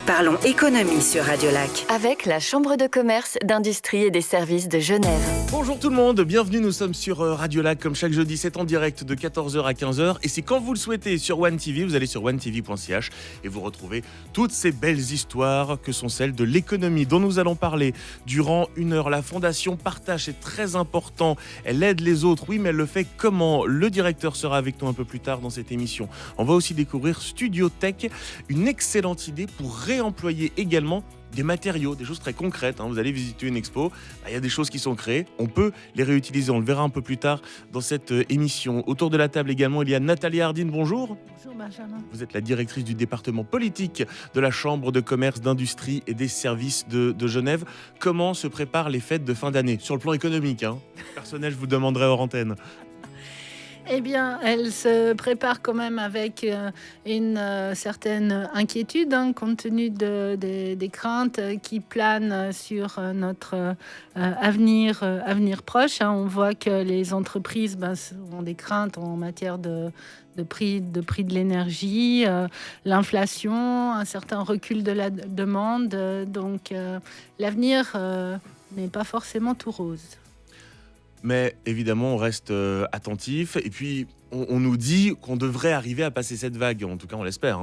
Parlons économie sur Radio Lac. Avec la Chambre de commerce, d'industrie et des services de Genève. Bonjour tout le monde, bienvenue, nous sommes sur Radio Lac comme chaque jeudi, c'est en direct de 14h à 15h et c'est quand vous le souhaitez sur One TV, vous allez sur onetv.ch et vous retrouvez toutes ces belles histoires que sont celles de l'économie dont nous allons parler durant une heure. La Fondation Partage, c'est très important, elle aide les autres, oui, mais elle le fait comment? Le directeur sera avec nous un peu plus tard dans cette émission. On va aussi découvrir Studio Tech, une excellente idée pour réemployer également des matériaux, des choses très concrètes. Vous allez visiter une expo, il y a des choses qui sont créées, on peut les réutiliser, on le verra un peu plus tard dans cette émission. Autour de la table également, il y a Nathalie Hardine, bonjour. Bonjour Benjamin. Vous êtes la directrice du département politique de la Chambre de commerce, d'industrie et des services de Genève. Comment se préparent les fêtes de fin d'année? Sur le plan économique, personnel, je vous demanderai hors antenne. Eh bien, elle se prépare quand même avec une certaine inquiétude, compte tenu des craintes qui planent sur notre avenir proche. On voit que les entreprises ont des craintes en matière de prix de l'énergie, l'inflation, un certain recul de la demande. Donc, l'avenir n'est pas forcément tout rose. Mais évidemment, on reste attentif. Et puis, on nous dit qu'on devrait arriver à passer cette vague. En tout cas, on l'espère.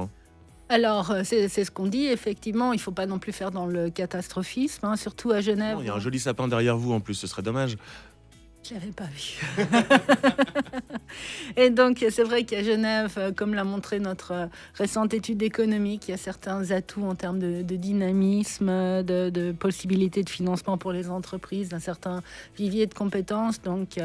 Alors, c'est ce qu'on dit. Effectivement, il ne faut pas non plus faire dans le catastrophisme, surtout à Genève. Il y a un joli sapin derrière vous, en plus. Ce serait dommage. Je ne l'avais pas vu. Et donc, c'est vrai qu'à Genève, comme l'a montré notre récente étude économique, il y a certains atouts en termes de dynamisme, de possibilités de financement pour les entreprises, d'un certain vivier de compétences. Donc,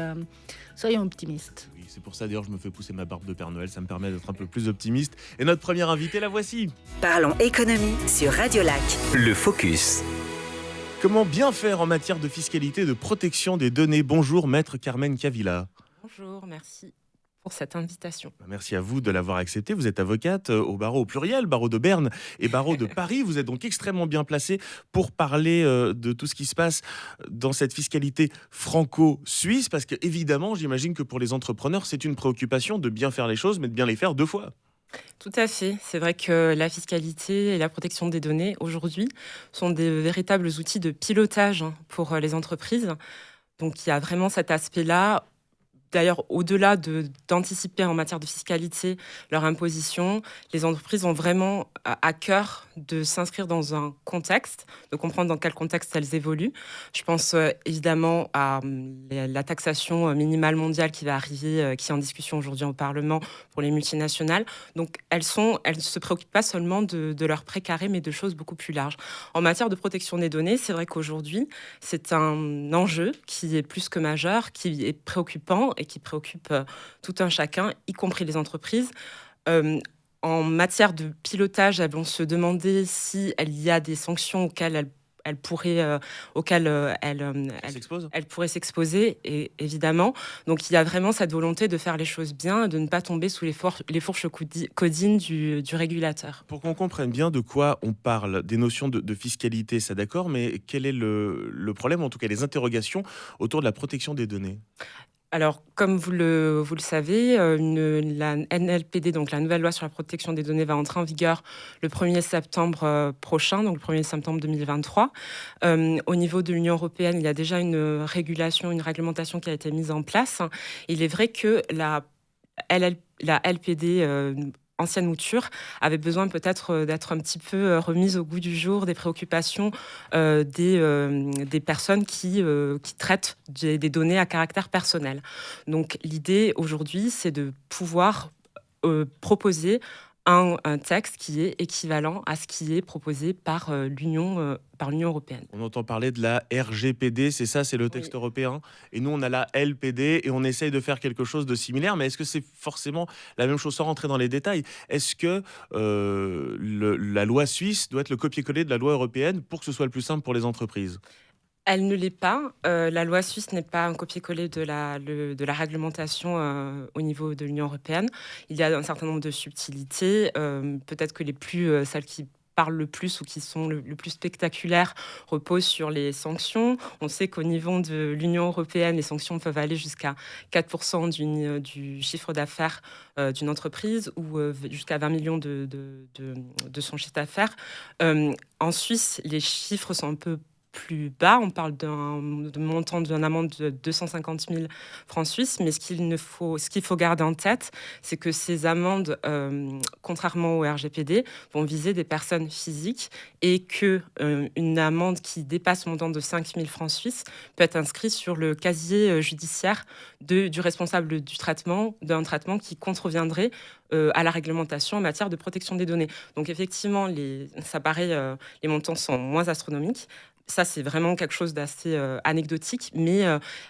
soyons optimistes. Oui, c'est pour ça d'ailleurs que je me fais pousser ma barbe de Père Noël. Ça me permet d'être un peu plus optimiste. Et notre première invitée, la voici. Parlons économie sur Radio Lac. Le Focus. Comment bien faire en matière de fiscalité et de protection des données? Bonjour, maître Carmen Cavilla. Bonjour, merci pour cette invitation. Merci à vous de l'avoir accepté. Vous êtes avocate au barreau au pluriel, barreau de Berne et barreau de Paris. Vous êtes donc extrêmement bien placé pour parler de tout ce qui se passe dans cette fiscalité franco-suisse, parce que évidemment, j'imagine que pour les entrepreneurs, c'est une préoccupation de bien faire les choses, mais de bien les faire deux fois. Tout à fait. C'est vrai que la fiscalité et la protection des données, aujourd'hui, sont des véritables outils de pilotage pour les entreprises. Donc, il y a vraiment cet aspect-là. D'ailleurs, au-delà d'anticiper en matière de fiscalité leur imposition, les entreprises ont vraiment à cœur de s'inscrire dans un contexte, de comprendre dans quel contexte elles évoluent. Je pense évidemment à la taxation minimale mondiale qui va arriver, qui est en discussion aujourd'hui au Parlement pour les multinationales. Donc, elles ne se préoccupent pas seulement de leur précaré, mais de choses beaucoup plus larges. En matière de protection des données, c'est vrai qu'aujourd'hui, c'est un enjeu qui est plus que majeur, qui est préoccupant et qui préoccupe tout un chacun, y compris les entreprises. En matière de pilotage, elles vont se demander s'il y a des sanctions auxquelles elles pourraient s'exposer, et évidemment. Donc, il y a vraiment cette volonté de faire les choses bien, de ne pas tomber sous les fourches codines du régulateur. Pour qu'on comprenne bien de quoi on parle, des notions de fiscalité, ça d'accord, mais quel est le problème, en tout cas les interrogations autour de la protection des données? Alors, comme vous le savez, la NLPD, donc la nouvelle loi sur la protection des données, va entrer en vigueur le 1er septembre prochain, donc le 1er septembre 2023. Au niveau de l'Union européenne, il y a déjà une réglementation qui a été mise en place. Il est vrai que la LPD ancienne mouture avait besoin peut-être d'être un petit peu remise au goût du jour des préoccupations des personnes qui traitent des données à caractère personnel. Donc l'idée aujourd'hui, c'est de pouvoir proposer un texte qui est équivalent à ce qui est proposé par l'Union européenne. On entend parler de la RGPD, c'est ça, c'est le texte européen. Et nous, on a la LPD et on essaye de faire quelque chose de similaire. Mais est-ce que c'est forcément la même chose, sans rentrer dans les détails? Est-ce que la loi suisse doit être le copier-coller de la loi européenne pour que ce soit le plus simple pour les entreprises? Elle ne l'est pas. La loi suisse n'est pas un copier-coller de la réglementation au niveau de l'Union européenne. Il y a un certain nombre de subtilités, peut-être que celles qui parlent le plus ou qui sont le plus spectaculaires reposent sur les sanctions. On sait qu'au niveau de l'Union européenne, les sanctions peuvent aller jusqu'à 4% du chiffre d'affaires d'une entreprise ou jusqu'à 20 millions de son chiffre d'affaires. En Suisse, les chiffres sont un peu plus bas. On parle de montant d'une amende de 250 000 francs suisses, mais ce qu'il faut garder en tête, c'est que ces amendes, contrairement au RGPD, vont viser des personnes physiques et qu'une amende qui dépasse le montant de 5 000 francs suisses peut être inscrite sur le casier judiciaire du responsable d'un traitement qui contreviendrait à la réglementation en matière de protection des données. Donc effectivement, ça paraît, les montants sont moins astronomiques. Ça, c'est vraiment quelque chose d'assez anecdotique, mais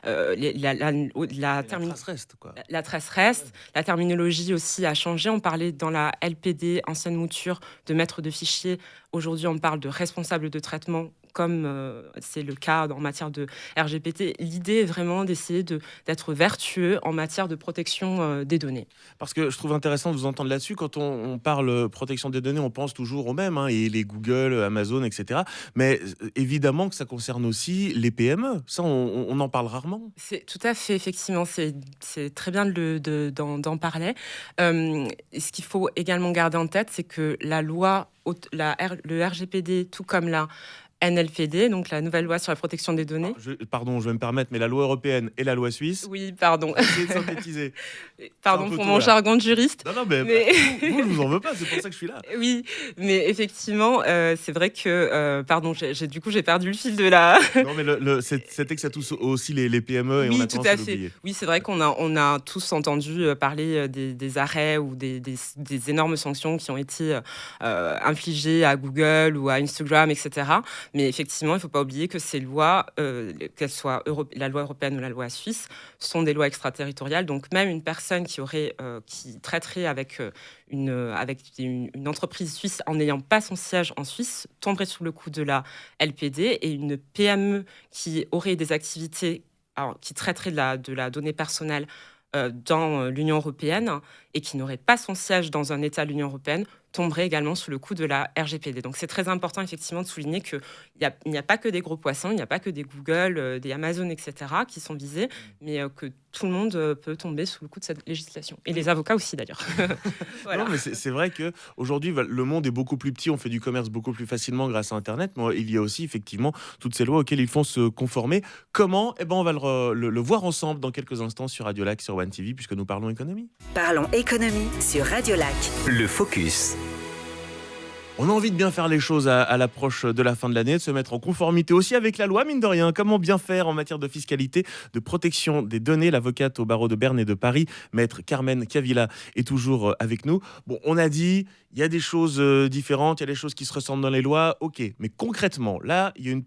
La trace reste, quoi. la trace reste. La terminologie aussi a changé. On parlait dans la LPD, ancienne mouture, de maître de fichier. Aujourd'hui, on parle de responsable de traitement, comme c'est le cas en matière de RGPD. L'idée est vraiment d'essayer d'être vertueux en matière de protection des données. Parce que je trouve intéressant de vous entendre là-dessus. Quand on parle protection des données, on pense toujours au même, hein, et les Google, Amazon, etc. Mais évidemment que ça concerne aussi les PME. Ça, on en parle rarement. C'est tout à fait, effectivement, c'est très bien d'en parler. Ce qu'il faut également garder en tête, c'est que la loi, le RGPD, tout comme la NLPD, donc la nouvelle loi sur la protection des données. Pardon, je vais me permettre, mais la loi européenne et la loi suisse. Oui, pardon. Essayez de synthétiser. Pardon pour mon jargon de juriste. Non, mais moi, je vous en veux pas, c'est pour ça que je suis là. Oui, mais effectivement, c'est vrai que... pardon, du coup, j'ai perdu le fil de la... Non, mais c'était que ça touche aussi les PME et oui, on a tout tendance à à fait. l'oublier. Oui, c'est vrai qu'on a tous entendu parler des arrêts ou des énormes sanctions qui ont été infligées à Google ou à Instagram, etc. Mais effectivement, il ne faut pas oublier que ces lois, qu'elles soient la loi européenne ou la loi suisse, sont des lois extraterritoriales. Donc même une personne qui traiterait avec une entreprise suisse en n'ayant pas son siège en Suisse tomberait sous le coup de la LPD, et une PME qui aurait des activités qui traiterait de la donnée personnelle dans l'Union européenne et qui n'aurait pas son siège dans un État de l'Union européenne tomberait également sous le coup de la RGPD. Donc c'est très important effectivement de souligner qu'il n'y a pas que des gros poissons, il n'y a pas que des Google, des Amazon, etc. qui sont visés, mais que tout le monde peut tomber sous le coup de cette législation. Et les avocats aussi d'ailleurs. Voilà. Non, mais c'est vrai qu'aujourd'hui, le monde est beaucoup plus petit, on fait du commerce beaucoup plus facilement grâce à Internet, mais il y a aussi effectivement toutes ces lois auxquelles il faut se conformer. Comment ? Eh ben, on va le voir ensemble dans quelques instants sur Radio Lac, sur One TV, puisque nous parlons économie. Parlons économie sur Radio Lac. Le Focus. On a envie de bien faire les choses à l'approche de la fin de l'année, de se mettre en conformité aussi avec la loi, mine de rien. Comment bien faire en matière de fiscalité, de protection des données ? L'avocate au barreau de Berne et de Paris, maître Carmen Cavilla, est toujours avec nous. Bon, on a dit, il y a des choses différentes, il y a des choses qui se ressemblent dans les lois, ok. Mais concrètement, là, il y a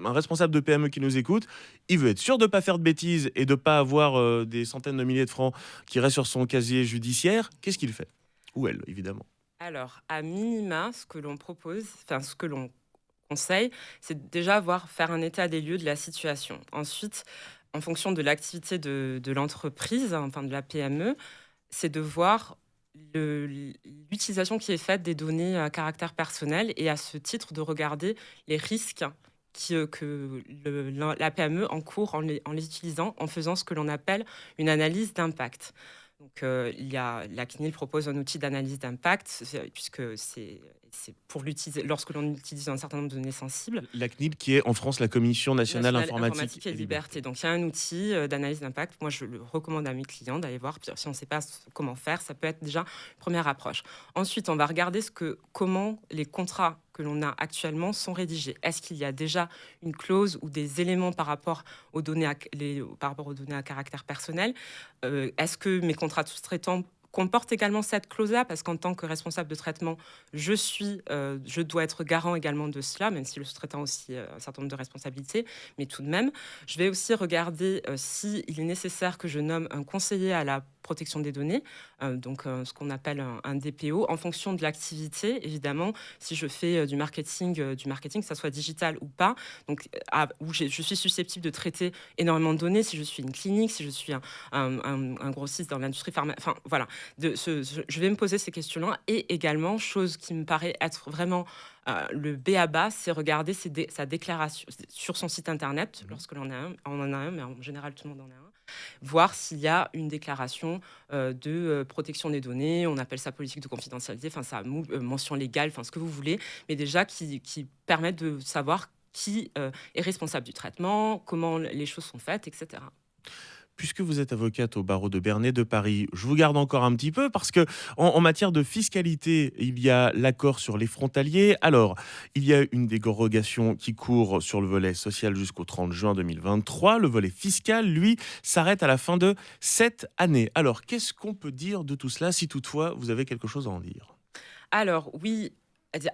un responsable de PME qui nous écoute, il veut être sûr de ne pas faire de bêtises et de ne pas avoir des centaines de milliers de francs qui restent sur son casier judiciaire. Qu'est-ce qu'il fait ? Ou elle, évidemment. Alors, à minima, ce que l'on propose, ce que l'on conseille, c'est déjà faire un état des lieux de la situation. Ensuite, en fonction de l'activité de l'entreprise, enfin de la PME, c'est de voir l'utilisation qui est faite des données à caractère personnel, et à ce titre de regarder les risques que la PME encourt en les utilisant, en faisant ce que l'on appelle une analyse d'impact. Donc, la CNIL propose un outil d'analyse d'impact, puisque c'est pour l'utiliser lorsque l'on utilise un certain nombre de données sensibles. La CNIL, qui est en France la Commission nationale informatique et liberté. Donc, il y a un outil d'analyse d'impact. Moi, je le recommande à mes clients d'aller voir. Puis, si on ne sait pas comment faire, ça peut être déjà une première approche. Ensuite, on va regarder comment les contrats que l'on a actuellement sont rédigés. Est-ce qu'il y a déjà une clause ou des éléments par rapport aux données à caractère personnel ? Est-ce que mes contrats de sous-traitants comportent également cette clause-là ? Parce qu'en tant que responsable de traitement, je dois être garant également de cela, même si le sous-traitant a aussi un certain nombre de responsabilités. Mais tout de même, je vais aussi regarder s'il est nécessaire que je nomme un conseiller à la protection des données, donc ce qu'on appelle un DPO, en fonction de l'activité, évidemment. Si je fais du marketing, que ça soit digital ou pas, donc où je suis susceptible de traiter énormément de données, si je suis une clinique, si je suis un grossiste dans l'industrie pharmaceutique, enfin voilà, je vais me poser ces questions-là. Et également, chose qui me paraît être vraiment Le b.a.-ba, c'est regarder sa déclaration sur son site internet, lorsque l'on on en a un, mais en général, tout le monde en a un. Voir s'il y a une déclaration de protection des données, on appelle ça politique de confidentialité, enfin, ça mention légale, enfin, ce que vous voulez, mais déjà qui permettent de savoir qui est responsable du traitement, comment les choses sont faites, etc. Puisque vous êtes avocate au barreau de Bernay de Paris, je vous garde encore un petit peu parce que en matière de fiscalité, il y a l'accord sur les frontaliers. Alors, il y a une dérogation qui court sur le volet social jusqu'au 30 juin 2023. Le volet fiscal, lui, s'arrête à la fin de cette année. Alors, qu'est-ce qu'on peut dire de tout cela si toutefois vous avez quelque chose à en dire? Alors oui,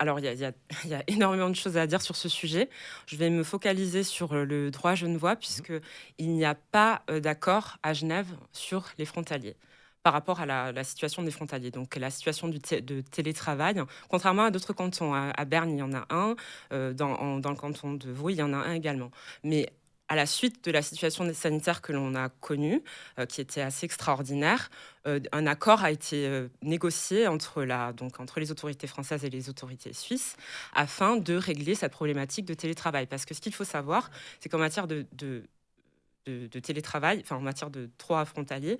alors il y a énormément de choses à dire sur ce sujet. Je vais me focaliser sur le droit genevois, puisque il n'y a pas d'accord à Genève sur les frontaliers par rapport à la situation des frontaliers. Donc la situation de télétravail, contrairement à d'autres cantons, à Berne, il y en a un, dans le canton de Vaud, il y en a un également. Mais à la suite de la situation sanitaire que l'on a connue, qui était assez extraordinaire, un accord a été négocié entre les autorités françaises et les autorités suisses afin de régler cette problématique de télétravail. Parce que ce qu'il faut savoir, c'est qu'en matière de télétravail, enfin en matière de droit frontalier,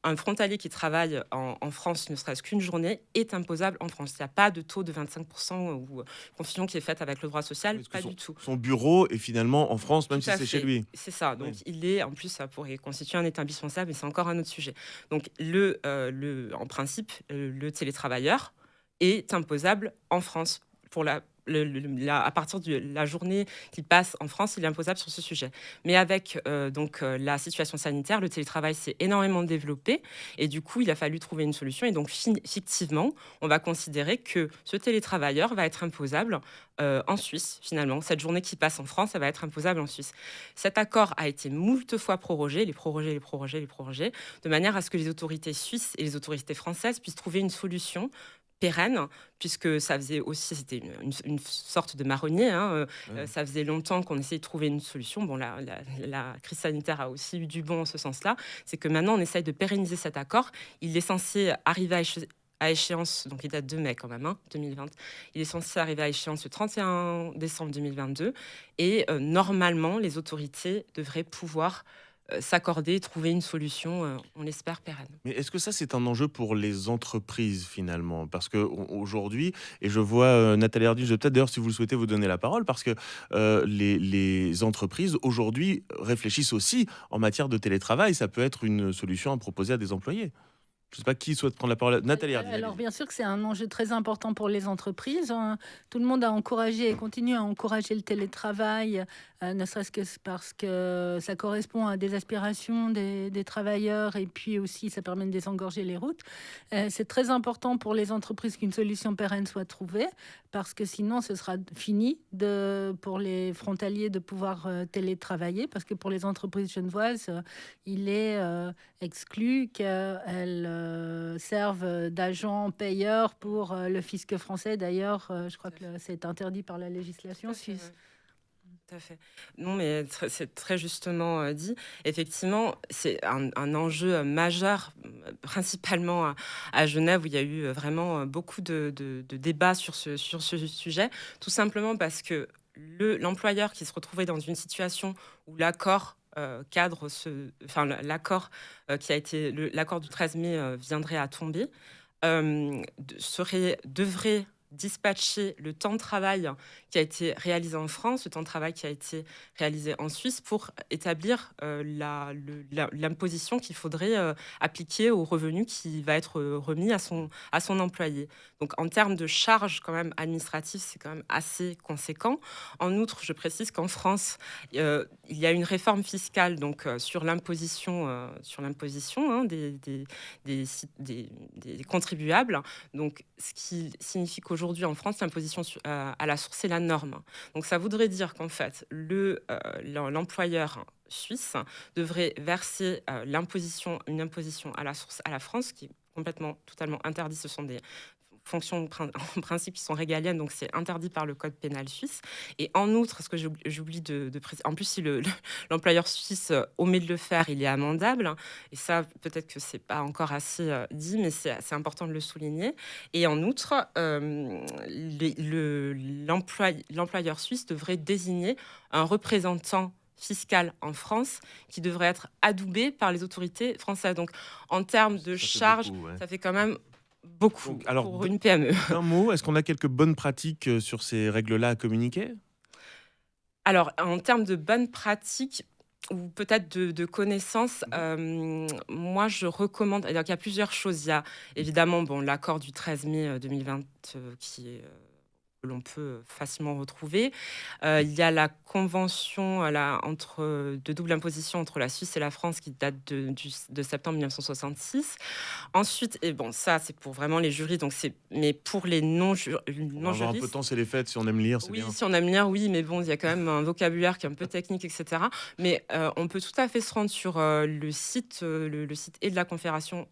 un frontalier qui travaille en France, ne serait-ce qu'une journée, est imposable en France. Il n'y a pas de taux de 25% ou confusion qui est faite avec le droit social, pas du tout. Son bureau est finalement en France, même Tout si à c'est fait. chez lui. C'est ça. Donc, Oui. il est, en plus, ça pourrait constituer un établissement stable, mais c'est encore un autre sujet. Donc, en principe, le télétravailleur est imposable en France pour à partir de la journée qu'il passe en France, il est imposable sur ce sujet. Mais avec la situation sanitaire, le télétravail s'est énormément développé et du coup, il a fallu trouver une solution. Et donc, fictivement, on va considérer que ce télétravailleur va être imposable en Suisse, finalement. Cette journée qui passe en France, ça va être imposable en Suisse. Cet accord a été moult fois prorogé, de manière à ce que les autorités suisses et les autorités françaises puissent trouver une solution pérenne, puisque ça faisait aussi, c'était une sorte de marronnier, ça faisait longtemps qu'on essayait de trouver une solution. Bon, la crise sanitaire a aussi eu du bon en ce sens-là, c'est que maintenant on essaye de pérenniser cet accord. Il est censé arriver à échéance, donc il date de mai quand même, 2020. Il est censé arriver à échéance le 31 décembre 2022, et normalement les autorités devraient pouvoir s'accorder, trouver une solution, on l'espère, pérenne. Mais est-ce que ça, c'est un enjeu pour les entreprises, finalement? Parce qu'aujourd'hui, et je vois Nathalie Ardich, peut-être d'ailleurs, si vous le souhaitez, vous donner la parole, parce que les entreprises, aujourd'hui, réfléchissent aussi en matière de télétravail. Ça peut être une solution à proposer à des employés. Je ne sais pas qui souhaite prendre la parole. Nathalie Ardich. Alors, bien sûr que c'est un enjeu très important pour les entreprises. Tout le monde a encouragé et continue à encourager le télétravail, ne serait-ce que parce que ça correspond à des aspirations des travailleurs et puis aussi ça permet de désengorger les routes. C'est très important pour les entreprises qu'une solution pérenne soit trouvée parce que sinon ce sera fini pour les frontaliers de pouvoir télétravailler parce que pour les entreprises genevoises, il est exclu qu'elles servent d'agents payeurs pour le fisc français. D'ailleurs, je crois que c'est interdit par la législation suisse. Tout à fait. Non, mais c'est très justement dit. Effectivement, c'est un enjeu majeur, principalement à Genève, où il y a eu vraiment beaucoup de débats sur ce sujet, tout simplement parce que l'employeur qui se retrouvait dans une situation où l'accord l'accord qui a été l'accord du 13 mai viendrait à tomber, devrait dispatcher le temps de travail qui a été réalisé en France, le temps de travail qui a été réalisé en Suisse pour établir l'imposition qu'il faudrait appliquer au revenu qui va être remis à son employé. Donc en termes de charges quand même administratives, c'est quand même assez conséquent. En outre, je précise qu'en France, il y a une réforme fiscale donc sur l'imposition des contribuables. Donc ce qui signifie qu'aujourd'hui en France, l'imposition à la source est la norme. Donc ça voudrait dire qu'en fait, l'employeur suisse devrait verser une imposition à la source à la France, qui est totalement interdit. Ce sont fonctions en principe qui sont régaliennes, donc c'est interdit par le code pénal suisse. Et en outre, ce que j'oublie de préciser, en plus, si l'employeur suisse omet de le faire, il est amendable. Hein. Et ça, peut-être que c'est pas encore assez dit, mais c'est important de le souligner. Et en outre, l'employeur suisse devrait désigner un représentant fiscal en France qui devrait être adoubé par les autorités françaises. Donc, en termes de charges, ça fait quand même beaucoup Donc, alors, pour une PME. Un mot, est-ce qu'on a quelques bonnes pratiques sur ces règles-là à communiquer ? Alors, en termes de bonnes pratiques, ou peut-être de connaissances, moi, je recommande... Alors, il y a plusieurs choses. Il y a évidemment l'accord du 13 mai 2020 qui est... que l'on peut facilement retrouver. Il y a la convention de double imposition entre la Suisse et la France qui date de septembre 1966. Ensuite, et ça c'est pour vraiment les jurys, mais pour les non-juristes... On va avoir un peu de temps, c'est les fêtes, si on aime lire, c'est bien. Oui, si on aime lire, oui, mais il y a quand même un vocabulaire qui est un peu technique, etc. Mais on peut tout à fait se rendre sur le site et de la Confédération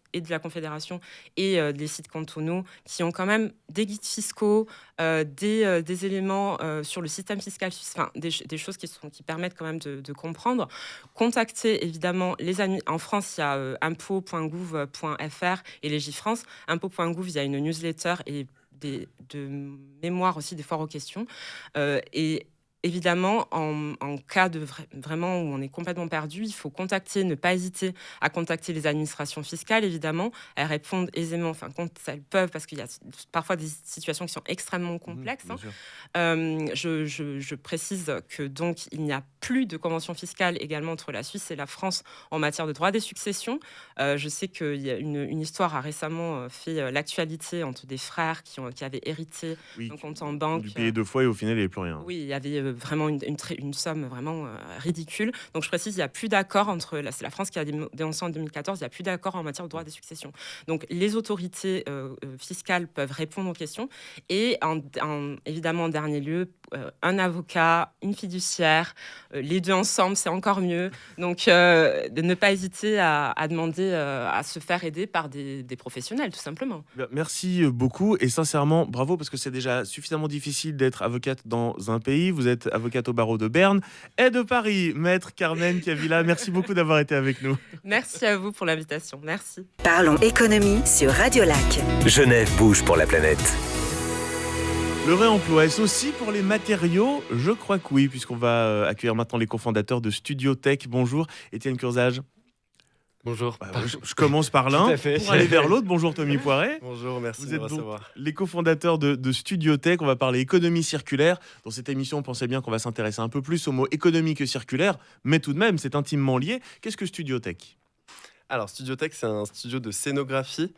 et des sites cantonaux qui ont quand même des guides fiscaux, des éléments sur le système fiscal suisse, enfin, des choses qui permettent quand même de comprendre. Contacter évidemment les amis. En France, il y a impôt.gouv.fr et Légifrance. Impôt.gouv, il y a une newsletter et de mémoire aussi des foires aux questions. Et évidemment, en cas de vraiment où on est complètement perdu, il faut ne pas hésiter à contacter les administrations fiscales, évidemment. Elles répondent aisément, quand elles peuvent, parce qu'il y a parfois des situations qui sont extrêmement complexes. Je précise que donc il n'y a plus de convention fiscale également entre la Suisse et la France en matière de droit des successions. Je sais qu'il y a une histoire a récemment fait l'actualité entre des frères qui avaient hérité d'un compte en banque. Du payer 2 fois et au final, il n'y avait plus rien. Oui, il y avait vraiment une somme vraiment ridicule. Donc je précise, il n'y a plus d'accord entre... C'est la France qui a dénoncé en 2014, il n'y a plus d'accord en matière de droit des successions. Donc les autorités fiscales peuvent répondre aux questions. Et évidemment, en dernier lieu, un avocat, une fiduciaire, les deux ensemble, c'est encore mieux. Donc de ne pas hésiter à demander à se faire aider par des professionnels, tout simplement. Merci beaucoup et sincèrement, bravo, parce que c'est déjà suffisamment difficile d'être avocate dans un pays. Vous êtes avocate au barreau de Berne et de Paris. Maître Carmen Cavilla, merci beaucoup d'avoir été avec nous. Merci à vous pour l'invitation. Merci. Parlons économie sur Radio Lac. Genève bouge pour la planète. Le réemploi, est-ce aussi pour les matériaux ? Je crois que oui, puisqu'on va accueillir maintenant les cofondateurs de Studio Tech. Bonjour, Étienne Curzage. Bonjour. Je commence par l'un pour aller vers l'autre. Bonjour Tommy Poiret. Bonjour, merci Vous de êtes me donc recevoir. les cofondateurs de Studio Tech. On va parler économie circulaire. Dans cette émission, on pensait bien qu'on va s'intéresser un peu plus au mot économie que circulaire, mais tout de même, c'est intimement lié. Qu'est-ce que Studio Tech ? Alors, Studio Tech, c'est un studio de scénographie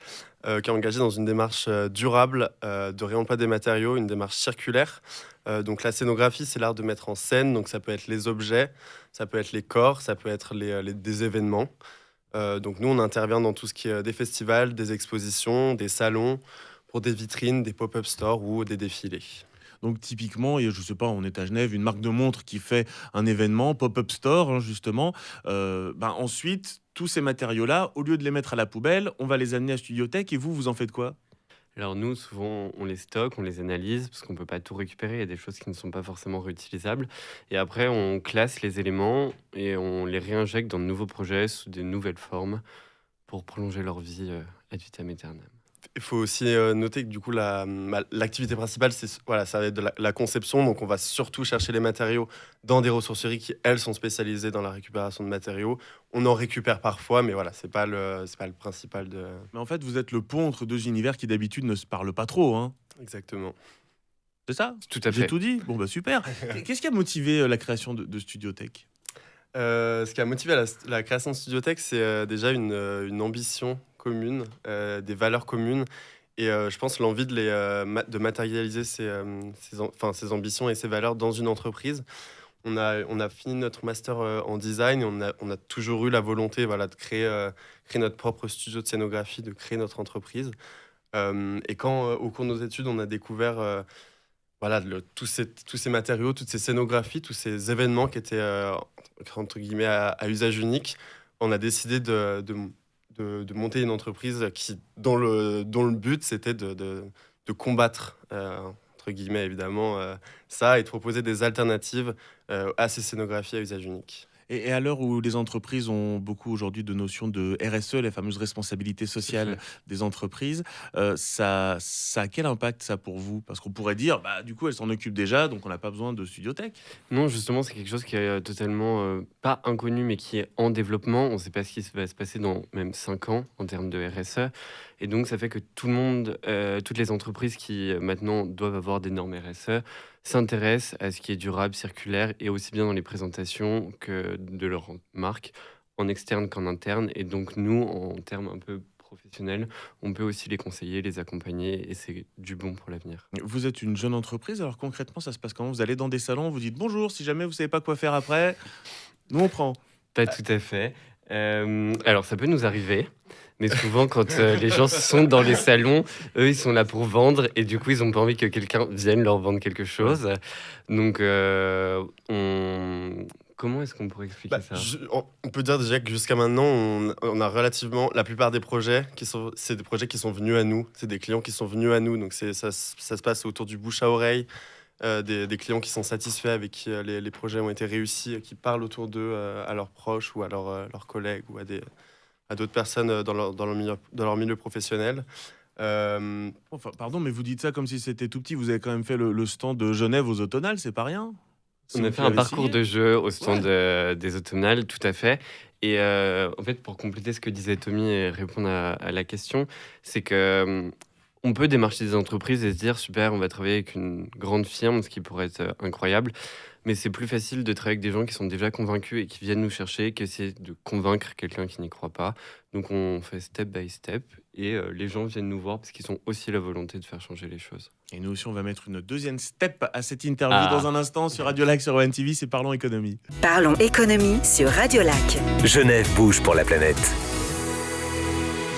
qui est engagé dans une démarche durable de réemploi des matériaux, une démarche circulaire. Donc, la scénographie, c'est l'art de mettre en scène. Donc, ça peut être les objets, ça peut être les corps, ça peut être des événements. Donc, nous, on intervient dans tout ce qui est des festivals, des expositions, des salons, pour des vitrines, des pop-up stores ou des défilés. Donc typiquement, je ne sais pas, on est à Genève, une marque de montre qui fait un événement, pop-up store, justement. Ensuite, tous ces matériaux-là, au lieu de les mettre à la poubelle, on va les amener à Studio Tech. Et vous en faites quoi ? Alors nous, souvent, on les stocke, on les analyse, parce qu'on ne peut pas tout récupérer, il y a des choses qui ne sont pas forcément réutilisables. Et après, on classe les éléments et on les réinjecte dans de nouveaux projets sous de nouvelles formes pour prolonger leur vie ad vitam aeternam. Il faut aussi noter que du coup, l'activité principale, ça va être de la conception. Donc, on va surtout chercher les matériaux dans des ressourceries qui, elles, sont spécialisées dans la récupération de matériaux. On en récupère parfois, mais voilà, c'est pas le principal de... Mais en fait, vous êtes le pont entre deux univers qui, d'habitude, ne se parlent pas trop. Hein. Exactement. C'est ça ? Tout à fait. J'ai tout dit ? Bon, super. Qu'est-ce qui a motivé la création de Studio Tech ? Ce qui a motivé la création de Studio Tech, c'est déjà une ambition commune, des valeurs communes, et je pense l'envie de matérialiser ces ambitions et ces valeurs dans une entreprise. On a fini notre master en design, et on a toujours eu la volonté de créer notre propre studio de scénographie, de créer notre entreprise. Et quand, au cours de nos études, on a découvert tous ces matériaux, toutes ces scénographies, tous ces événements qui étaient entre guillemets à usage unique, on a décidé de monter une entreprise dont le but c'était de de combattre, entre guillemets évidemment, ça, et de proposer des alternatives à ces scénographies à usage unique. Et à l'heure où les entreprises ont beaucoup aujourd'hui de notions de RSE, les fameuses responsabilités sociales des entreprises, ça a quel impact ça pour vous? Parce qu'on pourrait dire, bah, du coup, elles s'en occupent déjà, donc on n'a pas besoin de Studiothèque. Non, justement, c'est quelque chose qui est totalement pas inconnu, mais qui est en développement. On ne sait pas ce qui va se passer dans même 5 ans en termes de RSE. Et donc, ça fait que tout le monde, toutes les entreprises qui maintenant doivent avoir des normes RSE, s'intéressent à ce qui est durable, circulaire, et aussi bien dans les présentations que de leur marque, en externe qu'en interne. Et donc, nous, en termes un peu professionnels, on peut aussi les conseiller, les accompagner, et c'est du bon pour l'avenir. Vous êtes une jeune entreprise, alors concrètement, ça se passe comment? Vous allez dans des salons, vous dites bonjour, si jamais vous savez pas quoi faire après, nous on prend. Pas tout à fait. Alors, ça peut nous arriver, mais souvent, quand les gens sont dans les salons, eux, ils sont là pour vendre, et du coup, ils n'ont pas envie que quelqu'un vienne leur vendre quelque chose. Donc, comment est-ce qu'on pourrait expliquer ça? On peut dire déjà que jusqu'à maintenant, on a relativement la plupart des projets c'est des projets qui sont venus à nous, c'est des clients qui sont venus à nous, donc ça se passe autour du bouche à oreille, des clients qui sont satisfaits, avec qui les projets ont été réussis, qui parlent autour d'eux à leurs proches ou à leurs collègues ou à d'autres personnes dans leur milieu professionnel. Enfin, pardon, mais vous dites ça comme si c'était tout petit. Vous avez quand même fait le stand de Genève aux Automnales, c'est pas rien? On a fait un parcours de jeu au stand des Automnales, tout à fait. Et en fait, pour compléter ce que disait Tommy et répondre à la question, c'est que on peut démarcher des entreprises et se dire super, on va travailler avec une grande firme, ce qui pourrait être incroyable. Mais c'est plus facile de travailler avec des gens qui sont déjà convaincus et qui viennent nous chercher qu'essayer de convaincre quelqu'un qui n'y croit pas. Donc on fait step by step, et les gens viennent nous voir parce qu'ils ont aussi la volonté de faire changer les choses. Et nous aussi, on va mettre une deuxième step à cette interview dans un instant sur Radio Lac, sur ONTV, c'est Parlons Économie. Parlons économie sur Radio Lac. Genève bouge pour la planète.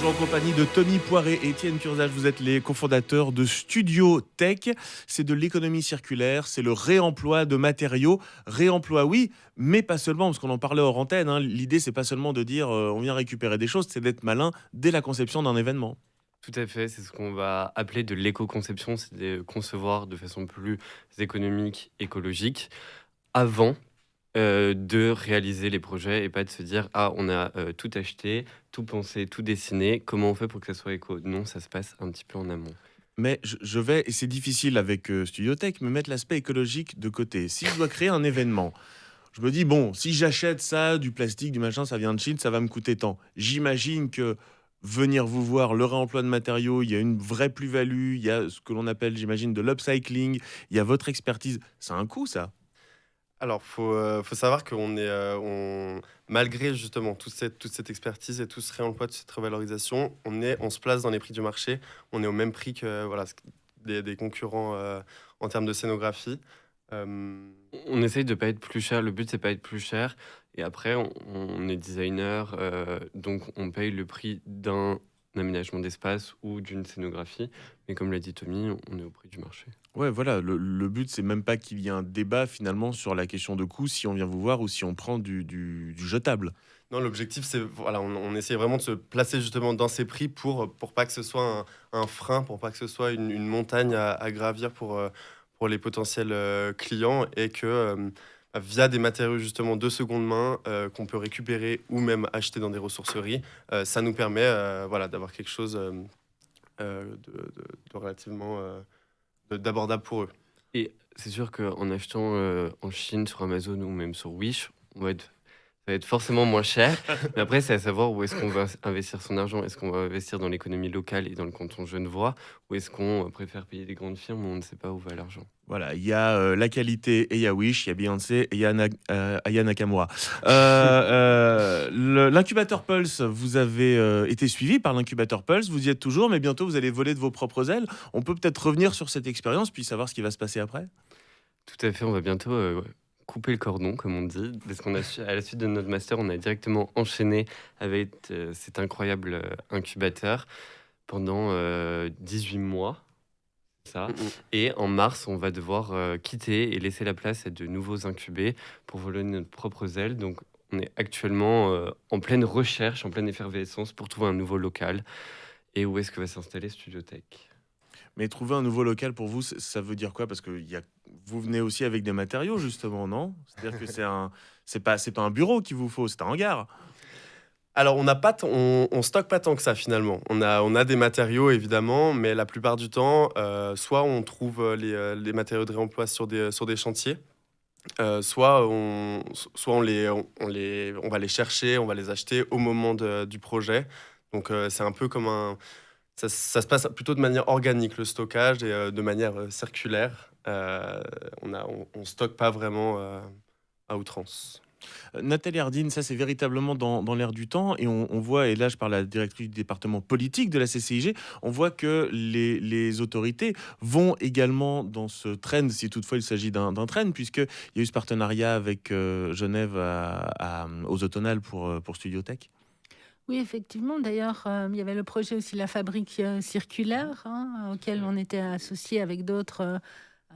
En compagnie de Tommy Poiré et Étienne Curzage, vous êtes les cofondateurs de Studiothèque. C'est de l'économie circulaire, c'est le réemploi de matériaux. Réemploi, oui, mais pas seulement, parce qu'on en parlait hors antenne. L'idée, c'est pas seulement de dire on vient récupérer des choses, c'est d'être malin dès la conception d'un événement. Tout à fait, c'est ce qu'on va appeler de l'éco-conception, c'est de concevoir de façon plus économique, écologique, avant de réaliser les projets, et pas de se dire on a tout acheté, tout pensé, tout dessiné, comment on fait pour que ça soit éco? Non, ça se passe un petit peu en amont. Mais je vais, et c'est difficile avec Studiothèque, me mettre l'aspect écologique de côté. Si je dois créer un événement, je me dis, bon, si j'achète ça, du plastique, du machin, ça vient de Chine, ça va me coûter tant. J'imagine que venir vous voir, le réemploi de matériaux, il y a une vraie plus-value, il y a ce que l'on appelle, j'imagine, de l'upcycling, il y a votre expertise. C'est un coût, ça? Alors, faut savoir qu'on est, malgré justement toute cette expertise et tout ce réemploi, toute cette revalorisation, on se place dans les prix du marché. On est au même prix que des concurrents en termes de scénographie. On essaye de ne pas être plus cher. Le but, c'est pas être plus cher. Et après, on est designer, donc on paye le prix d'un aménagement d'espace ou d'une scénographie. Mais comme l'a dit Tommy, on est au prix du marché. Ouais, voilà, le but, c'est même pas qu'il y ait un débat finalement sur la question de coût, si on vient vous voir ou si on prend du jetable. Non, l'objectif, c'est on essaie vraiment de se placer justement dans ces prix pour pas que ce soit un frein, pour pas que ce soit une montagne à gravir pour les potentiels clients, et que via des matériaux justement de seconde main qu'on peut récupérer ou même acheter dans des ressourceries, ça nous permet d'avoir quelque chose de relativement d'abordable pour eux. Et c'est sûr qu'en achetant en Chine, sur Amazon ou même sur Wish, ça va être forcément moins cher. Mais après, c'est à savoir où est-ce qu'on va investir son argent. Est-ce qu'on va investir dans l'économie locale et dans le canton genevois, ou est-ce qu'on préfère payer des grandes firmes où on ne sait pas où va l'argent? Voilà, il y a la qualité et il y a Wish, il y a Beyoncé et il y a Aya Nakamura. L'incubateur Pulse, vous avez été suivi par l'incubateur Pulse, vous y êtes toujours, mais bientôt vous allez voler de vos propres ailes. On peut peut-être revenir sur cette expérience, puis savoir ce qui va se passer après? Tout à fait, on va bientôt couper le cordon, comme on dit, parce à la suite de notre master, on a directement enchaîné avec cet incroyable incubateur pendant 18 mois. Ça. Et en mars, on va devoir quitter et laisser la place à de nouveaux incubés pour voler notre propre aile. Donc, on est actuellement en pleine recherche, en pleine effervescence pour trouver un nouveau local. Et où est-ce que va s'installer Studiothèque? Mais trouver un nouveau local pour vous, ça veut dire quoi? Parce que vous venez aussi avec des matériaux, justement, non? C'est-à-dire que c'est pas un bureau qu'il vous faut, c'est un hangar. Alors, on stocke pas tant que ça finalement. On a des matériaux évidemment, mais la plupart du temps, soit on trouve les matériaux de réemploi sur des chantiers, soit on va les chercher, on va les acheter au moment du projet. Donc, c'est un peu comme ça se passe plutôt de manière organique le stockage et de manière circulaire. On stocke pas vraiment à outrance. Nathalie Hardin, ça c'est véritablement dans l'air du temps et on voit, et là je parle à la directrice du département politique de la CCIG, on voit que les autorités vont également dans ce trend, si toutefois il s'agit d'un trend, puisqu'il y a eu ce partenariat avec Genève aux Automnales pour Studiotech. Oui, effectivement. D'ailleurs, il y avait le projet aussi La Fabrique circulaire, auquel on était associé avec d'autres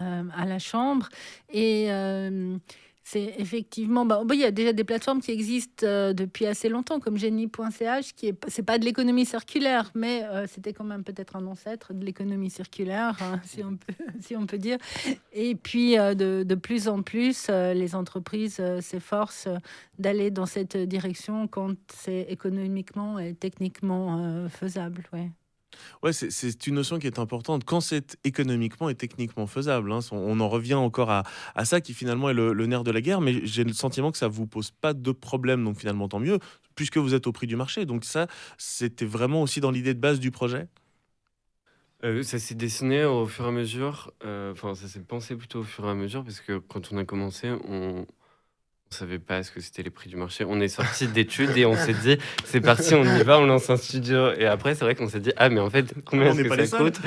à la Chambre. Et c'est effectivement, il y a déjà des plateformes qui existent depuis assez longtemps, comme Genie.ch, c'est pas de l'économie circulaire, mais c'était quand même peut-être un ancêtre de l'économie circulaire, si on peut dire. Et puis, de plus en plus, les entreprises s'efforcent d'aller dans cette direction quand c'est économiquement et techniquement faisable. Ouais. Ouais, c'est une notion qui est importante quand c'est économiquement et techniquement faisable. Hein. On en revient encore à ça qui finalement est le nerf de la guerre, mais j'ai le sentiment que ça vous pose pas de problème, donc finalement tant mieux, puisque vous êtes au prix du marché. Donc ça, c'était vraiment aussi dans l'idée de base du projet. Ça s'est dessiné au fur et à mesure, enfin ça s'est pensé plutôt au fur et à mesure, parce que quand on a commencé, on savait pas ce que c'était les prix du marché. On est sorti d'études et on s'est dit, c'est parti, on y va, on lance un studio. Et après, c'est vrai qu'on s'est dit, ah, mais en fait, combien On n'est est-ce pas que les ça seuls. coûte?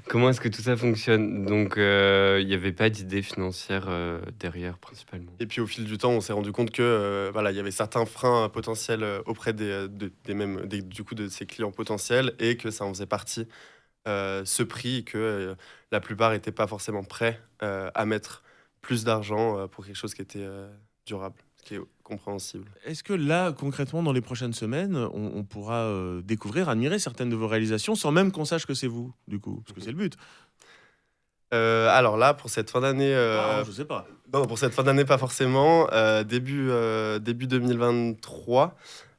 Comment est-ce que tout ça fonctionne? Donc, il n'y avait pas d'idée financière derrière, principalement. Et puis au fil du temps, on s'est rendu compte que voilà, il y avait certains freins potentiels auprès du coup de ces clients potentiels et que ça en faisait partie, ce prix, et que la plupart n'étaient pas forcément prêts à mettre plus d'argent pour quelque chose qui était durable, ce qui est compréhensible. Est-ce que là, concrètement, dans les prochaines semaines, on pourra découvrir, admirer certaines de vos réalisations sans même qu'on sache que c'est vous, du coup? Parce que c'est le but. Alors là, pour cette fin d'année, Je sais pas. non, pour cette fin d'année, pas forcément. Début 2023,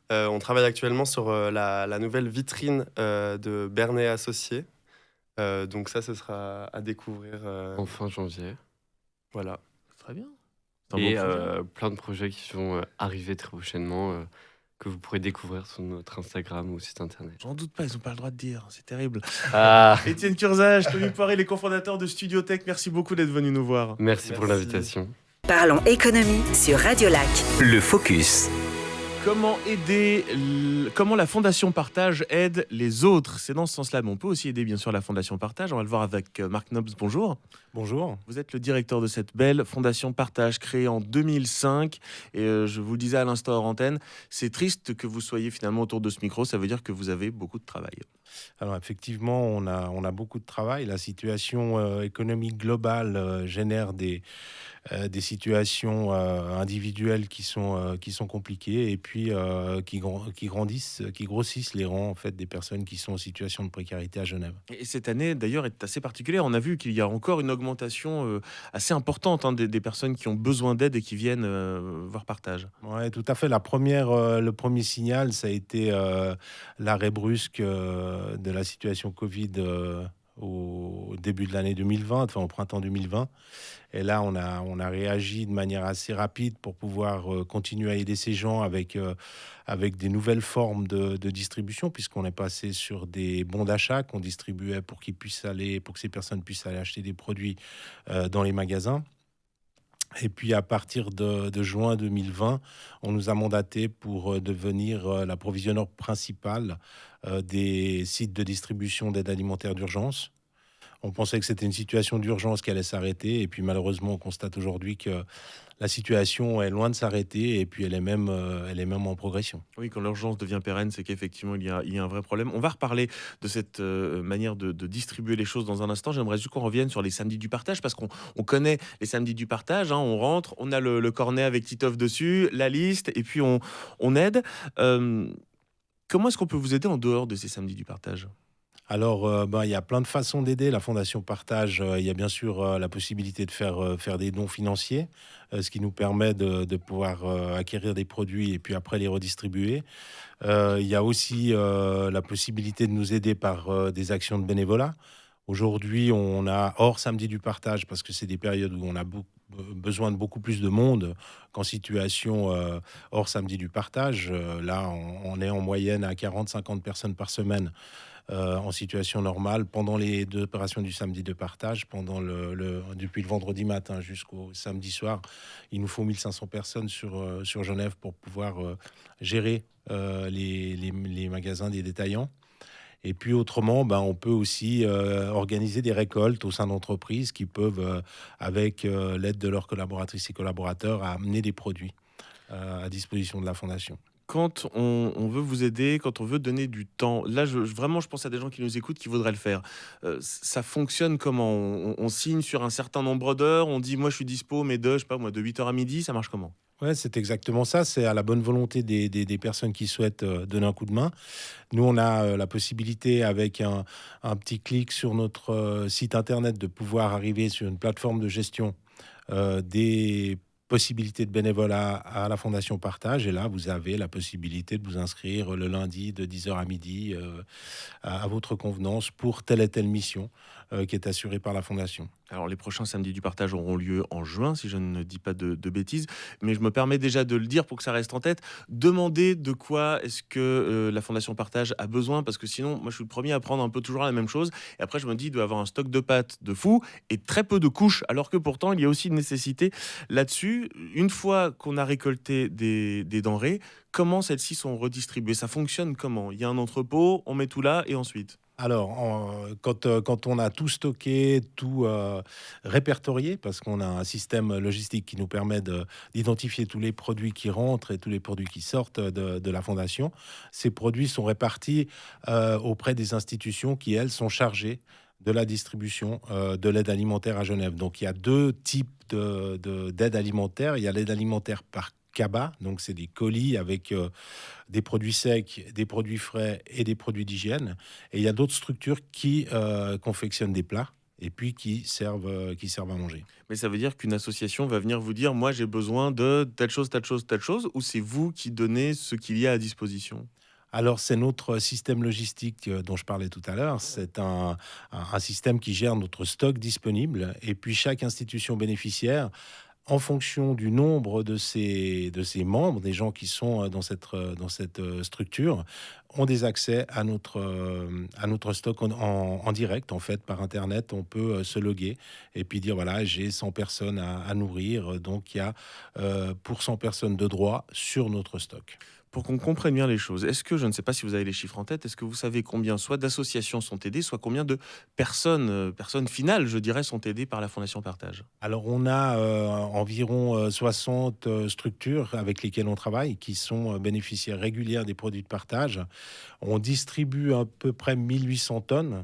on travaille actuellement sur la nouvelle vitrine de Bernet Associés. Donc ça, ce sera à découvrir. En fin janvier. Voilà. Très bien. C'est un Et beau projet. plein de projets qui vont arriver très prochainement, que vous pourrez découvrir sur notre Instagram ou site internet. J'en doute pas, ils n'ont pas le droit de dire, c'est terrible. Ah, Étienne Curzage, Tony Poiré, les cofondateurs de Studiotech, merci beaucoup d'être venus nous voir. merci pour Merci. l'invitation. Parlons économie sur Radio Lac. Le focus. Comment la Fondation Partage aide les autres? C'est dans ce sens-là, mais on peut aussi aider bien sûr la Fondation Partage. On va le voir avec Marc Nobs. Bonjour. Bonjour. Vous êtes le directeur de cette belle Fondation Partage créée en 2005. Et je vous le disais à l'instant hors antenne, c'est triste que vous soyez finalement autour de ce micro. Ça veut dire que vous avez beaucoup de travail. Alors effectivement, on a beaucoup de travail. La situation économique globale génère des situations individuelles qui sont compliquées et puis qui grossissent les rangs en fait des personnes qui sont en situation de précarité à Genève. Et cette année, d'ailleurs, est assez particulière. On a vu qu'il y a encore une augmentation assez importante des personnes qui ont besoin d'aide et qui viennent voir Partage. Ouais, tout à fait. Le premier signal, ça a été l'arrêt brusque de la situation Covid au début de l'année 2020, enfin au printemps 2020. Et là, on a réagi de manière assez rapide pour pouvoir continuer à aider ces gens avec des nouvelles formes de distribution, puisqu'on est passé sur des bons d'achat qu'on distribuait pour que ces personnes puissent aller acheter des produits dans les magasins. Et puis à partir de juin 2020, on nous a mandaté pour devenir l'approvisionneur principal des sites de distribution d'aide alimentaire d'urgence. On pensait que c'était une situation d'urgence qui allait s'arrêter. Et puis malheureusement, on constate aujourd'hui que la situation est loin de s'arrêter et puis elle est même en progression. Oui, quand l'urgence devient pérenne, c'est qu'effectivement, il y a un vrai problème. On va reparler de cette manière de distribuer les choses dans un instant. J'aimerais juste qu'on revienne sur les samedis du partage, parce qu'on connaît les samedis du partage. Hein, on rentre, on a le cornet avec Titoff dessus, la liste, et puis on aide. Comment est-ce qu'on peut vous aider en dehors de ces samedis du partage ? Alors, il y a plein de façons d'aider. La Fondation Partage, il y a bien sûr la possibilité de faire des dons financiers, ce qui nous permet de pouvoir acquérir des produits et puis après les redistribuer. Il y a aussi la possibilité de nous aider par des actions de bénévolat. Aujourd'hui, on a hors samedi du partage, parce que c'est des périodes où on a besoin de beaucoup plus de monde qu'en situation hors samedi du partage. Là, on est en moyenne à 40-50 personnes par semaine en situation normale pendant les 2 opérations du samedi de partage, depuis le vendredi matin jusqu'au samedi soir. Il nous faut 1500 personnes sur Genève pour pouvoir gérer les magasins des détaillants. Et puis autrement, on peut aussi organiser des récoltes au sein d'entreprises qui peuvent, avec l'aide de leurs collaboratrices et collaborateurs, amener des produits à disposition de la Fondation. Quand on veut vous aider, quand on veut donner du temps, là, vraiment, je pense à des gens qui nous écoutent qui voudraient le faire. Ça fonctionne comment? On signe sur un certain nombre d'heures, on dit, moi, je suis dispo, mais je sais pas, moi, de 8h à midi, ça marche comment? Ouais, c'est exactement ça. C'est à la bonne volonté des personnes qui souhaitent donner un coup de main. Nous, on a la possibilité, avec un petit clic sur notre site internet, de pouvoir arriver sur une plateforme de gestion des possibilités de bénévolat à la Fondation Partage. Et là, vous avez la possibilité de vous inscrire le lundi de 10h à midi à votre convenance pour telle et telle mission qui est assurée par la Fondation. Alors, les prochains samedis du partage auront lieu en juin, si je ne dis pas de bêtises. Mais je me permets déjà de le dire pour que ça reste en tête. Demandez de quoi est-ce que la Fondation Partage a besoin, parce que sinon, moi, je suis le premier à prendre un peu toujours la même chose. Et après, je me dis, il doit avoir un stock de pâtes de fou et très peu de couches, alors que pourtant, il y a aussi une nécessité là-dessus. Une fois qu'on a récolté des denrées, comment celles-ci sont redistribuées? Ça fonctionne comment? Il y a un entrepôt, on met tout là et ensuite? Alors, quand on a tout stocké, tout répertorié, parce qu'on a un système logistique qui nous permet d'identifier tous les produits qui rentrent et tous les produits qui sortent de la Fondation, ces produits sont répartis auprès des institutions qui, elles, sont chargées de la distribution de l'aide alimentaire à Genève. Donc, il y a 2 types d'aide alimentaire. Il y a l'aide alimentaire par cabas, donc c'est des colis avec des produits secs, des produits frais et des produits d'hygiène. Et il y a d'autres structures qui confectionnent des plats et puis qui servent à manger. Mais ça veut dire qu'une association va venir vous dire, moi j'ai besoin de telle chose, ou c'est vous qui donnez ce qu'il y a à disposition? Alors, c'est notre système logistique dont je parlais tout à l'heure. C'est un système qui gère notre stock disponible. Et puis, chaque institution bénéficiaire, en fonction du nombre de ses membres, des gens qui sont dans cette structure, ont des accès à notre stock en direct. En fait, par Internet, on peut se loguer et puis dire, voilà, j'ai 100 personnes à nourrir. Donc, il y a pour 100 personnes de droit sur notre stock. Pour qu'on comprenne bien les choses, est-ce que, je ne sais pas si vous avez les chiffres en tête, est-ce que vous savez combien soit d'associations sont aidées, soit combien de personnes finales, je dirais, sont aidées par la Fondation Partage? Alors, on a environ 60 structures avec lesquelles on travaille, qui sont bénéficiaires régulières des produits de partage. On distribue à peu près 1800 tonnes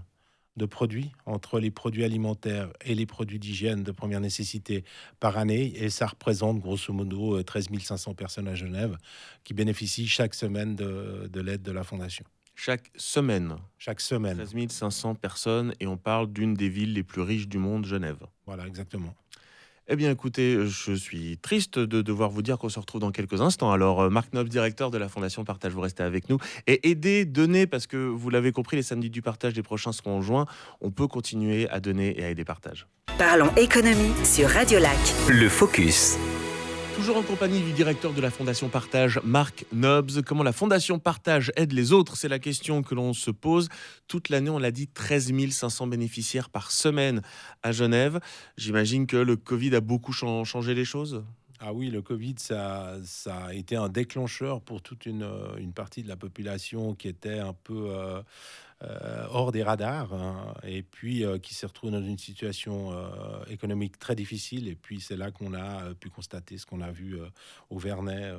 de produits, entre les produits alimentaires et les produits d'hygiène de première nécessité par année. Et ça représente grosso modo 13 500 personnes à Genève qui bénéficient chaque semaine de l'aide de la Fondation. Chaque semaine? Chaque semaine. 13 500 personnes, et on parle d'une des villes les plus riches du monde, Genève. Voilà, exactement. Eh bien, écoutez, je suis triste de devoir vous dire qu'on se retrouve dans quelques instants. Alors, Marc Nobs, directeur de la Fondation Partage, vous restez avec nous. Et aidez, donnez, parce que vous l'avez compris, les samedis du partage, les prochains seront en juin. On peut continuer à donner et à aider Partage. Parlons économie sur Radio Lac. Le Focus. Toujours en compagnie du directeur de la Fondation Partage, Marc Nobs. Comment la Fondation Partage aide les autres? C'est la question que l'on se pose. Toute l'année, on l'a dit, 13 500 bénéficiaires par semaine à Genève. J'imagine que le Covid a beaucoup changé les choses? Ah oui, le Covid, ça a été un déclencheur pour toute une partie de la population qui était un peu hors des radars, hein, et puis qui s'est retrouvée dans une situation économique très difficile. Et puis c'est là qu'on a pu constater ce qu'on a vu au Vernet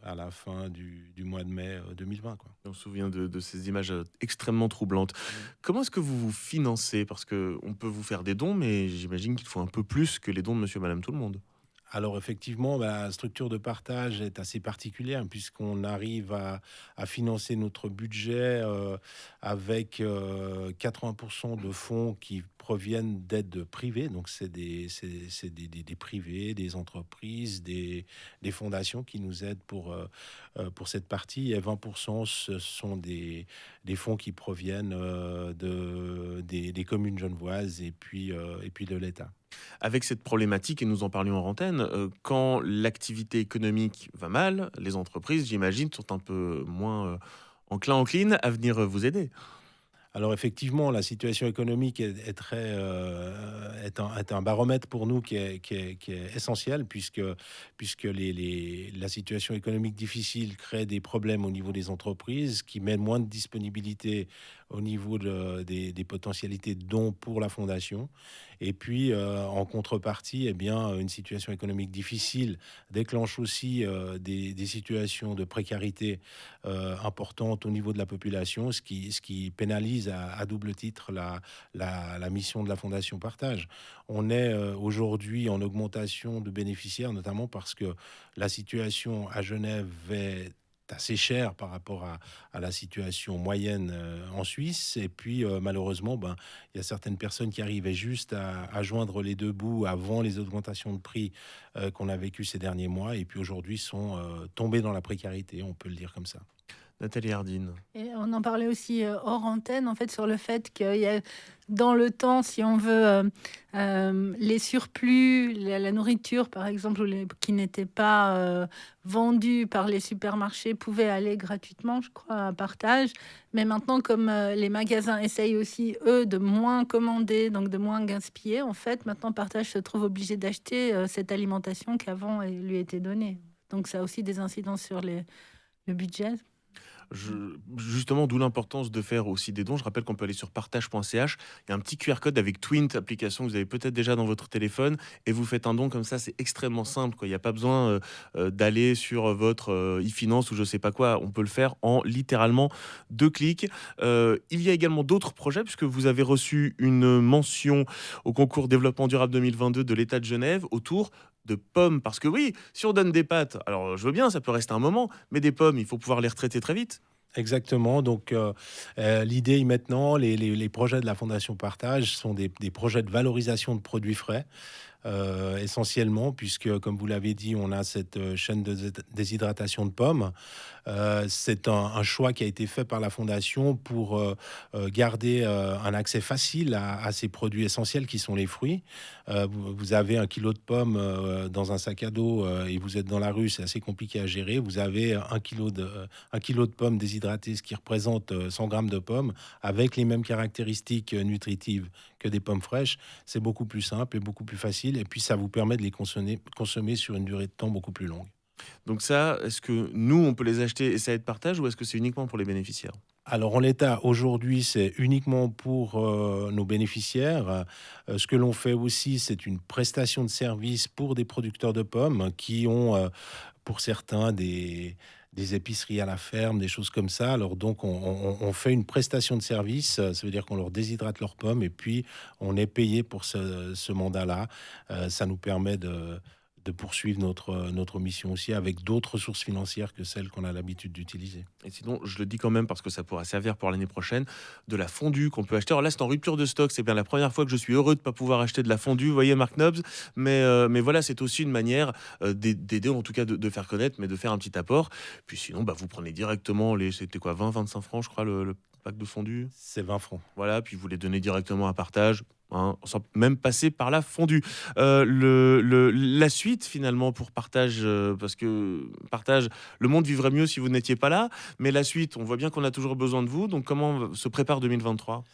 à la fin du mois de mai 2020. Quoi. On se souvient de ces images extrêmement troublantes. Comment est-ce que vous vous financez? Parce qu'on peut vous faire des dons, mais j'imagine qu'il faut un peu plus que les dons de monsieur, madame, tout le monde. Alors effectivement, la structure de partage est assez particulière puisqu'on arrive à financer notre budget avec 80% de fonds qui proviennent d'aides privées. Donc c'est des privés, des entreprises, des fondations qui nous aident pour cette partie. Et 20%, ce sont des fonds qui proviennent des communes genevoises et puis de l'État. Avec cette problématique, et nous en parlions en antenne, quand l'activité économique va mal, les entreprises, j'imagine, sont un peu moins enclines à venir vous aider. Alors effectivement, la situation économique est un baromètre pour nous qui est essentiel puisque la situation économique difficile crée des problèmes au niveau des entreprises qui mènent moins de disponibilité au niveau des potentialités de dons pour la fondation. Et puis, en contrepartie, eh bien, une situation économique difficile déclenche aussi des situations de précarité importantes au niveau de la population, ce qui pénalise à double titre la mission de la Fondation Partage. On est aujourd'hui en augmentation de bénéficiaires, notamment parce que la situation à Genève est assez cher par rapport à la situation moyenne en Suisse. Et puis, malheureusement, il y a certaines personnes qui arrivaient juste à joindre les deux bouts avant les augmentations de prix qu'on a vécues ces derniers mois. Et puis, aujourd'hui, sont tombées dans la précarité, on peut le dire comme ça. Nathalie Hardin. Et on en parlait aussi hors antenne, en fait, sur le fait qu'il y a dans le temps, si on veut, les surplus, la nourriture, par exemple, qui n'était pas vendue par les supermarchés, pouvaient aller gratuitement, je crois, à partage. Mais maintenant, comme les magasins essayent aussi, eux, de moins commander, donc de moins gaspiller, en fait, maintenant, Partage se trouve obligé d'acheter cette alimentation qu'avant lui était donnée. Donc, ça a aussi des incidences sur le budget. Justement, d'où l'importance de faire aussi des dons. Je rappelle qu'on peut aller sur partage.ch. Il y a un petit QR code avec Twint, application que vous avez peut-être déjà dans votre téléphone, et vous faites un don comme ça. C'est extrêmement simple, quoi. Il n'y a pas besoin d'aller sur votre e-finance ou je sais pas quoi. On peut le faire en littéralement 2 clics. Il y a également d'autres projets, puisque vous avez reçu une mention au concours développement durable 2022 de l'État de Genève autour de pommes. Parce que oui, si on donne des pâtes, alors je veux bien, ça peut rester un moment, mais des pommes, il faut pouvoir les retraiter très vite. Exactement. Donc, l'idée maintenant, les projets de la Fondation Partage sont des projets de valorisation de produits frais. Essentiellement, puisque, comme vous l'avez dit, on a cette chaîne de déshydratation de pommes. C'est un choix qui a été fait par la Fondation pour garder un accès facile à ces produits essentiels qui sont les fruits. Vous avez 1 kilo de pommes dans un sac à dos et vous êtes dans la rue, c'est assez compliqué à gérer. Vous avez 1 kilo de pommes déshydratées, ce qui représente 100 grammes de pommes, avec les mêmes caractéristiques nutritives que des pommes fraîches. C'est beaucoup plus simple et beaucoup plus facile. Et puis, ça vous permet de les consommer sur une durée de temps beaucoup plus longue. Donc ça, est-ce que nous, on peut les acheter et ça être partage, ou est-ce que c'est uniquement pour les bénéficiaires? Alors, en l'état, aujourd'hui, c'est uniquement pour nos bénéficiaires. Ce que l'on fait aussi, c'est une prestation de service pour des producteurs de pommes qui ont, pour certains, des épiceries à la ferme, des choses comme ça. Alors donc, on fait une prestation de service. Ça veut dire qu'on leur déshydrate leurs pommes et puis on est payé pour ce mandat-là. Ça nous permet de poursuivre notre mission aussi avec d'autres sources financières que celles qu'on a l'habitude d'utiliser. Et sinon, je le dis quand même parce que ça pourra servir pour l'année prochaine, de la fondue qu'on peut acheter. Alors là, c'est en rupture de stock. C'est bien la première fois que je suis heureux de ne pas pouvoir acheter de la fondue. Vous voyez, Marc Nobs. Mais voilà, c'est aussi une manière d'aider, en tout cas de faire connaître, mais de faire un petit apport. Puis sinon, vous prenez directement c'était quoi, 20-25 francs, je crois, le pack de fondue. C'est 20 francs. Voilà, puis vous les donnez directement à Partage. Sans même passer par la fondue. La suite finalement pour Partage, parce que Partage, le monde vivrait mieux si vous n'étiez pas là, mais la suite, on voit bien qu'on a toujours besoin de vous, donc comment se prépare 2023 ?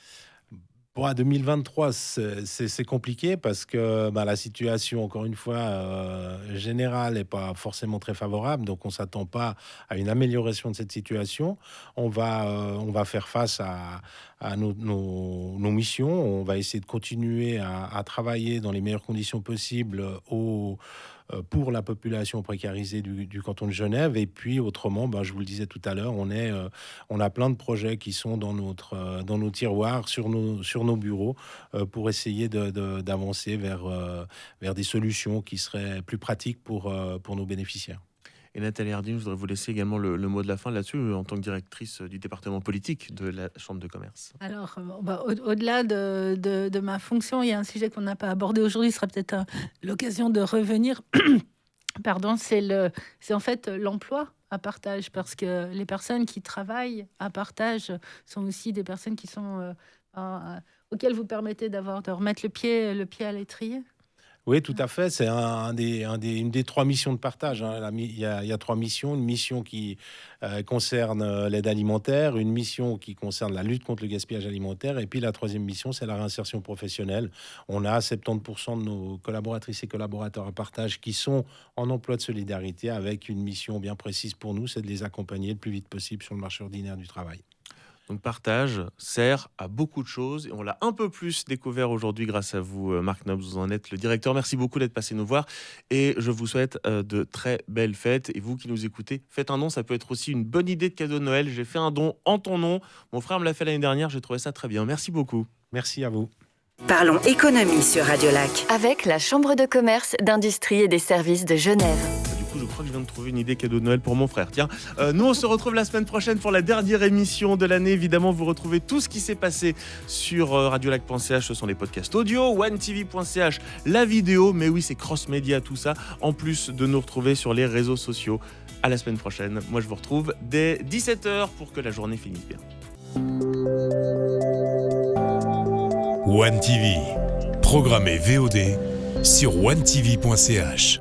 Pour 2023, c'est compliqué parce que la situation, encore une fois, générale n'est pas forcément très favorable. Donc, on ne s'attend pas à une amélioration de cette situation. On va faire face à nos missions. On va essayer de continuer à travailler dans les meilleures conditions possibles pour la population précarisée du canton de Genève. Et puis autrement, je vous le disais tout à l'heure, on a plein de projets qui sont dans nos tiroirs, sur nos bureaux, pour essayer d'avancer vers des solutions qui seraient plus pratiques pour nos bénéficiaires. Et Nathalie Harding, je voudrais vous laisser également le mot de la fin là-dessus, en tant que directrice du département politique de la Chambre de commerce. Alors, au-delà de ma fonction, il y a un sujet qu'on n'a pas abordé aujourd'hui, ce sera peut-être l'occasion de revenir. Pardon, c'est en fait l'emploi à partage, parce que les personnes qui travaillent à partage sont aussi des personnes qui sont auxquelles vous permettez de remettre le pied à l'étrier. Oui, tout à fait. C'est une des 3 missions de partage. Il y a 3 missions. Une mission qui concerne l'aide alimentaire, une mission qui concerne la lutte contre le gaspillage alimentaire, et puis la 3e mission, c'est la réinsertion professionnelle. On a 70% de nos collaboratrices et collaborateurs à partage qui sont en emploi de solidarité, avec une mission bien précise pour nous, c'est de les accompagner le plus vite possible sur le marché ordinaire du travail. Donc partage sert à beaucoup de choses et on l'a un peu plus découvert aujourd'hui grâce à vous, Marc Nobs, vous en êtes le directeur. Merci beaucoup d'être passé nous voir et je vous souhaite de très belles fêtes. Et vous qui nous écoutez, faites un don, ça peut être aussi une bonne idée de cadeau de Noël. J'ai fait un don en ton nom. Mon frère me l'a fait l'année dernière, j'ai trouvé ça très bien. Merci beaucoup. Merci à vous. Parlons économie sur Radio Lac. Avec la Chambre de commerce, d'industrie et des services de Genève. Je crois que je viens de trouver une idée cadeau de Noël pour mon frère. Tiens, nous on se retrouve la semaine prochaine pour la dernière émission de l'année. Évidemment, vous retrouvez tout ce qui s'est passé sur radiolac.ch. Ce sont les podcasts audio, onetv.ch, la vidéo. Mais oui, c'est cross-média tout ça. En plus de nous retrouver sur les réseaux sociaux. À la semaine prochaine. Moi, je vous retrouve dès 17h pour que la journée finisse bien. One TV, programmé VOD sur onetv.ch.